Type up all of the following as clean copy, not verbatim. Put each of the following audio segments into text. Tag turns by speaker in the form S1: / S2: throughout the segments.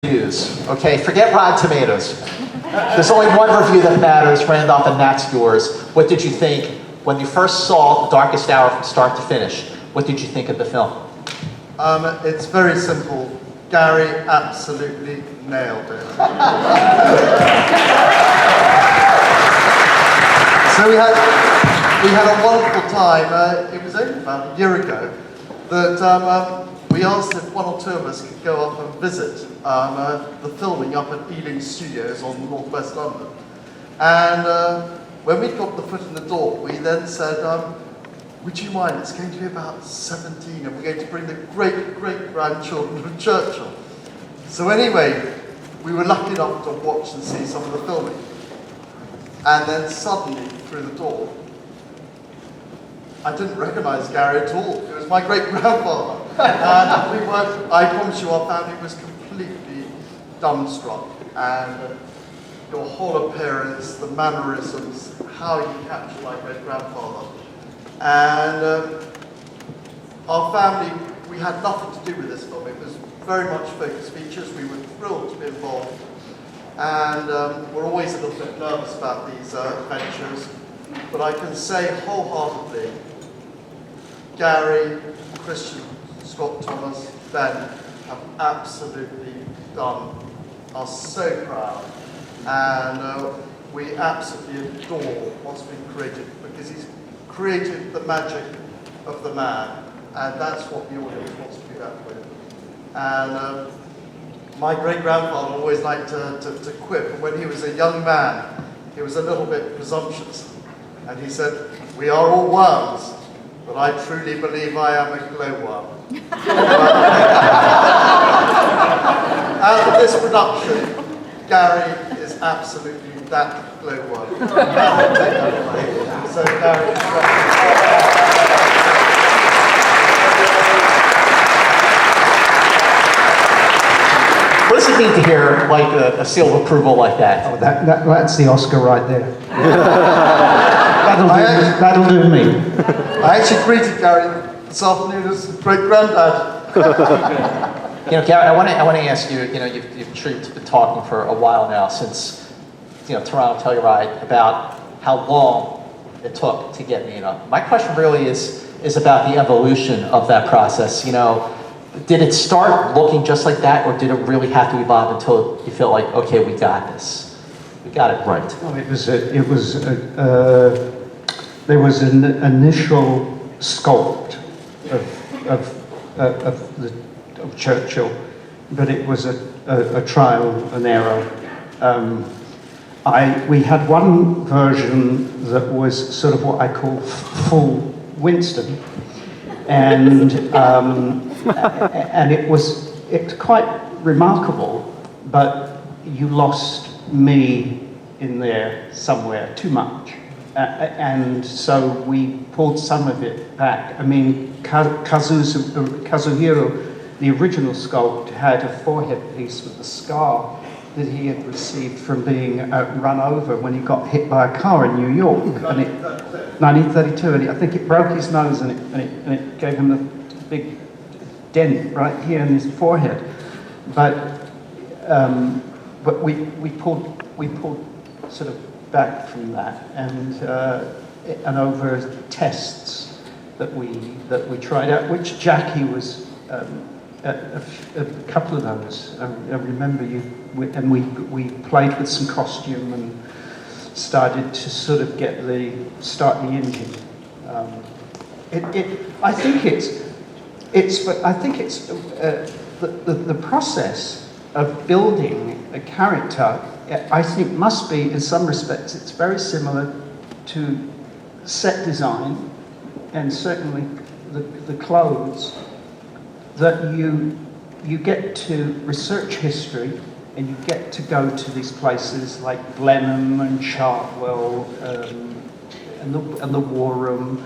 S1: reviews, okay? Forget Rotten Tomatoes. There's only one review that matters, Randolph, and that's yours. What did you think when you first saw The Darkest Hour from start to finish? What did you think of the film?
S2: It's very simple. Gary absolutely nailed it. So we had a wonderful time. It was only about a year ago that we asked if one or two of us could go up and visit the filming up at Ealing Studios on northwest London. And when we got the foot in the door, we then said, would you mind, it's going to be about 17 and we're going to bring the great-great-grandchildren of Churchill. So anyway, we were lucky enough to watch and see some of the filming. And then suddenly, through the door, I didn't recognise Gary at all. It was my great-grandfather. And I promise you, our family was completely dumbstruck. And your whole appearance, the mannerisms, how you capture my great-grandfather. And our family, we had nothing to do with this film. It was very much focus features. We were thrilled to be involved. And we're always a little bit nervous about these adventures. But I can say wholeheartedly, Gary, Christian, Scott, Thomas, Ben have absolutely done us so proud. And we absolutely adore what's been created because he's created the magic of the man, and that's what the audience wants to do that with. And my great-grandfather always liked to quip, when he was a young man, he was a little bit presumptuous, and he said, "We are all worms, but I truly believe I am a glowworm." Out of this production, Gary is absolutely that glowworm. So Gary,
S1: what does it mean to hear like a seal of approval like that?
S3: Oh, that's the Oscar right there. That'll do me.
S2: I actually greeted Gary this afternoon as great-granddad.
S1: You know, Gary, I want to ask you. You know, you've been talking for a while now, since Toronto Telluride, about how long it took to get me up. My question really is about the evolution of that process. You know, did it start looking just like that, or did it really have to evolve until you feel like, okay, we got this, we got it right?
S3: Oh, there was an initial sculpt of Churchill, but it was a trial and error. We had one version that was sort of what I call full Winston, and it's quite remarkable, but you lost me in there somewhere too much, and so we pulled some of it back. I mean, Kazuhiro, the original sculpt, had a forehead piece with a scar that he had received from being run over when he got hit by a car in New York, 1932, and I think it broke his nose and it gave him a big dent right here in his forehead. But we pulled sort of back from that, and over tests that we tried out, which Jackie was. A couple of those. I remember we played with some costume and started to sort of start the engine. I think it's the process of building a character. I think must be, in some respects, it's very similar to set design, and certainly the clothes. That you get to research history, and you get to go to these places like Blenheim and Chartwell and the War Room,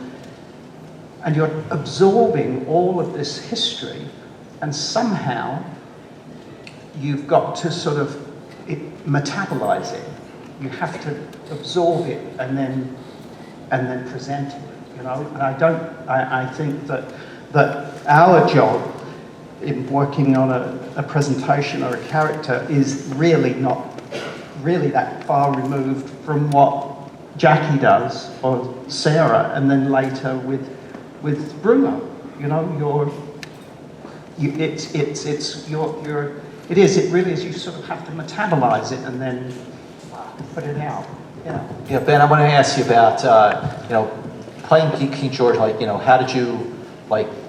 S3: and you're absorbing all of this history, and somehow you've got to sort of metabolize it. You have to absorb it and then present it. And I think that our job in working on a presentation or a character is really not really that far removed from what Jackie does or Sarah, and then later with Bruno. You know, it really is. You sort of have to metabolize it and then put it out. Yeah.
S1: Yeah, Ben, I want to ask you about playing King George. Like, how did you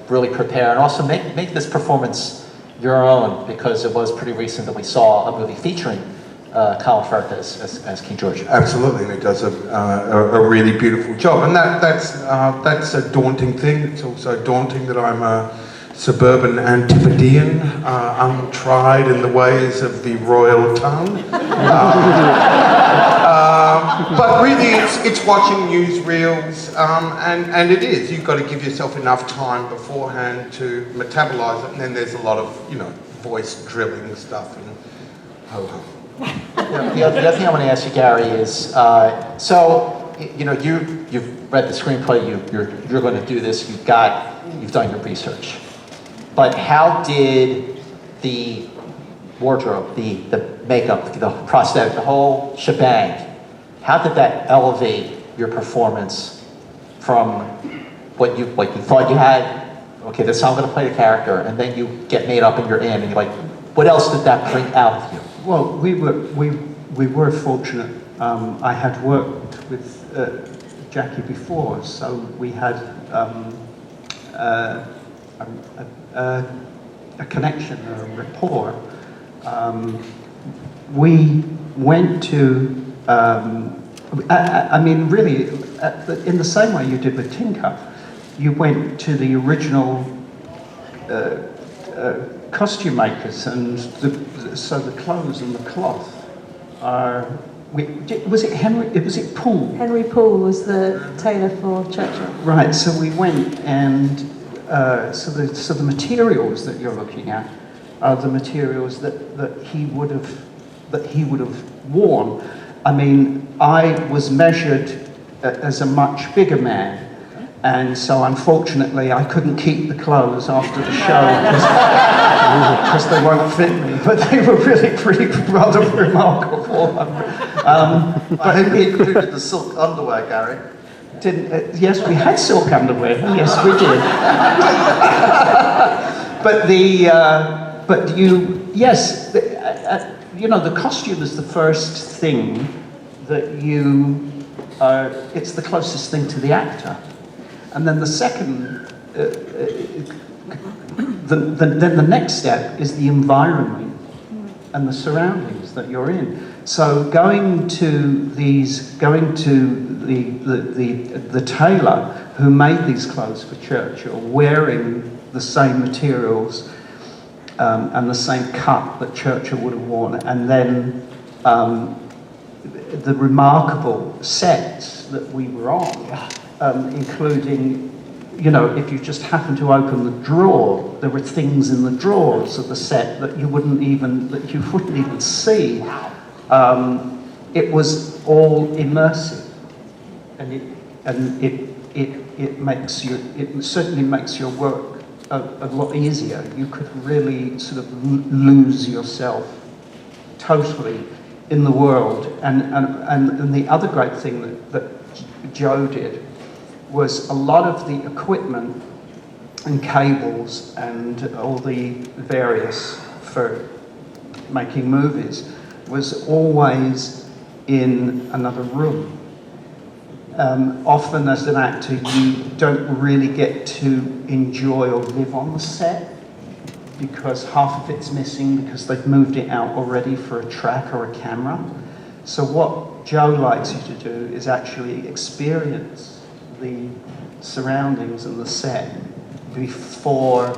S1: really prepare and also make this performance your own? Because it was pretty recent that we saw a movie featuring Colin Firth as King George.
S4: Absolutely, and it does a really beautiful job. And that's a daunting thing. It's also daunting that I'm a suburban Antipodean, untried in the ways of the royal tongue. But really, it's watching newsreels, and it is. You've got to give yourself enough time beforehand to metabolize it, and then there's a lot of, voice drilling stuff and ho-hum.
S1: The other thing I want to ask you, Gary, is you've read the screenplay, you're going to do this, you've done your research, but how did the wardrobe, the makeup, the prosthetic, the whole shebang, how did that elevate your performance from what you thought you had? Okay, that's how I'm going to play the character, and then you get made up and you're in, and you're like, what else did that bring out of you?
S3: Well, we were fortunate. I had worked with Jackie before, so we had a connection, a rapport. We went to. Really, in the same way you did with Tinker, you went to the original costume makers, and so the clothes and the cloth are. Was it Poole?
S5: Henry Poole was the tailor for Churchill.
S3: Right. So we went, and so the materials that you're looking at are the materials that he would have worn. I mean, I was measured as a much bigger man, and so unfortunately I couldn't keep the clothes after the show because they won't fit me, but they were really pretty rather remarkable.
S2: I hope you included the silk underwear, Gary.
S3: Yes, we had silk underwear. Yes, we did. The costume is the first thing that it's the closest thing to the actor. And then the second, then the next step is the environment and the surroundings that you're in. So going to the tailor who made these clothes for Churchill, wearing the same materials and the same cut that Churchill would have worn, and then the remarkable sets that we were on, including, if you just happen to open the drawer, there were things in the drawers of the set that you wouldn't even see. It was all immersive, and it certainly makes your work a lot easier. You could really sort of lose yourself totally in the world. And the other great thing that Joe did was a lot of the equipment and cables and all the various for making movies was always in another room. Often as an actor, you don't really get to enjoy or live on the set because half of it's missing because they've moved it out already for a track or a camera. So what Joe likes you to do is actually experience the surroundings and the set before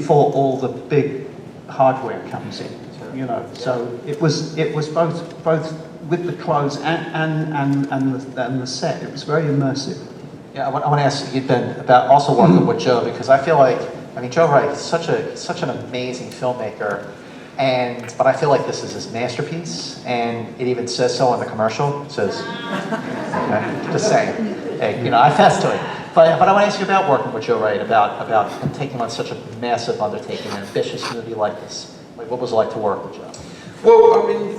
S3: all the big hardware comes in. So it was both with the clothes and the set. It was very immersive.
S1: Yeah, I want to ask you, Ben, about also working with Joe, because I feel like, Joe Wright is such an amazing filmmaker, but I feel like this is his masterpiece, and it even says so in the commercial. It says, okay, just saying, hey, I fast to it. But I want to ask you about working with Joe Wright, about him taking on such a massive undertaking, an ambitious movie like this. Like, what was it like to work with Joe?
S4: Well, I mean,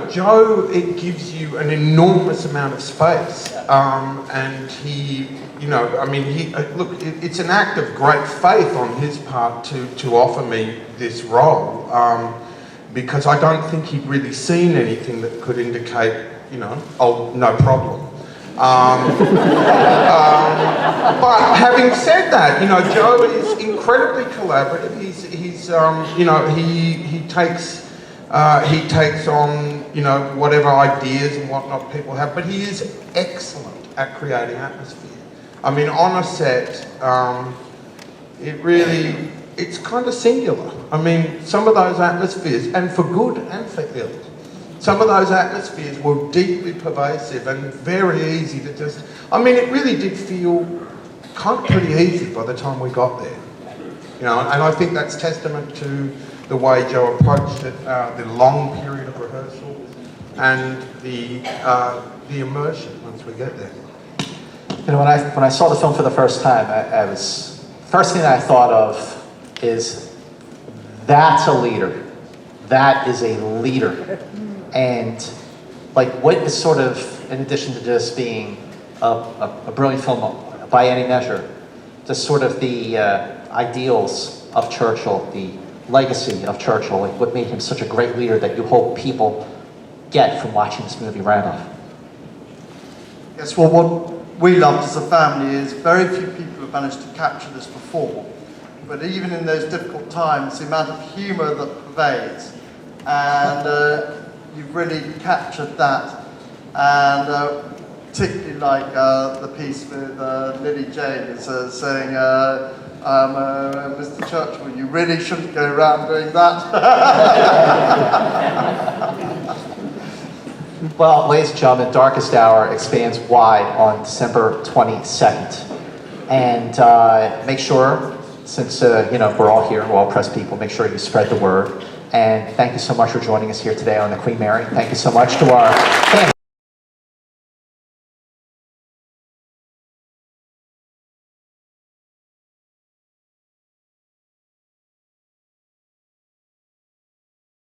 S4: Joe, it gives you an enormous amount of space. And he, look, it's an act of great faith on his part to offer me this role, because I don't think he'd really seen anything that could indicate, oh, no problem. But having said that, Joe is incredibly collaborative. He takes on, whatever ideas and whatnot people have, but he is excellent at creating atmosphere. I mean, on a set, it's kind of singular. I mean, some of those atmospheres, and for good and for ill, some of those atmospheres were deeply pervasive and very easy to just, it really did feel kind of pretty easy by the time we got there. And I think that's testament to the way Joe approached it, the long period of rehearsal, and the immersion once we get there.
S1: When I saw the film for the first time, first thing that I thought of is, that's a leader. That is a leader. And like, what is sort of, in addition to just being a brilliant film by any measure, just sort of the ideals of Churchill, the legacy of Churchill, like what made him such a great leader that you hope people get from watching this movie, Randolph?
S2: Yes, well, what we loved as a family is very few people have managed to capture this before. But even in those difficult times, the amount of humour that pervades, and you've really captured that. And particularly like the piece with Lily James saying, Mr. Churchill, you really shouldn't go around doing that.
S1: Well, ladies and gentlemen, Darkest Hour expands wide on December 22nd. And make sure, since we're all here, we're all press people, make sure you spread the word. And thank you so much for joining us here today on the Queen Mary. Thank you so much to our fans.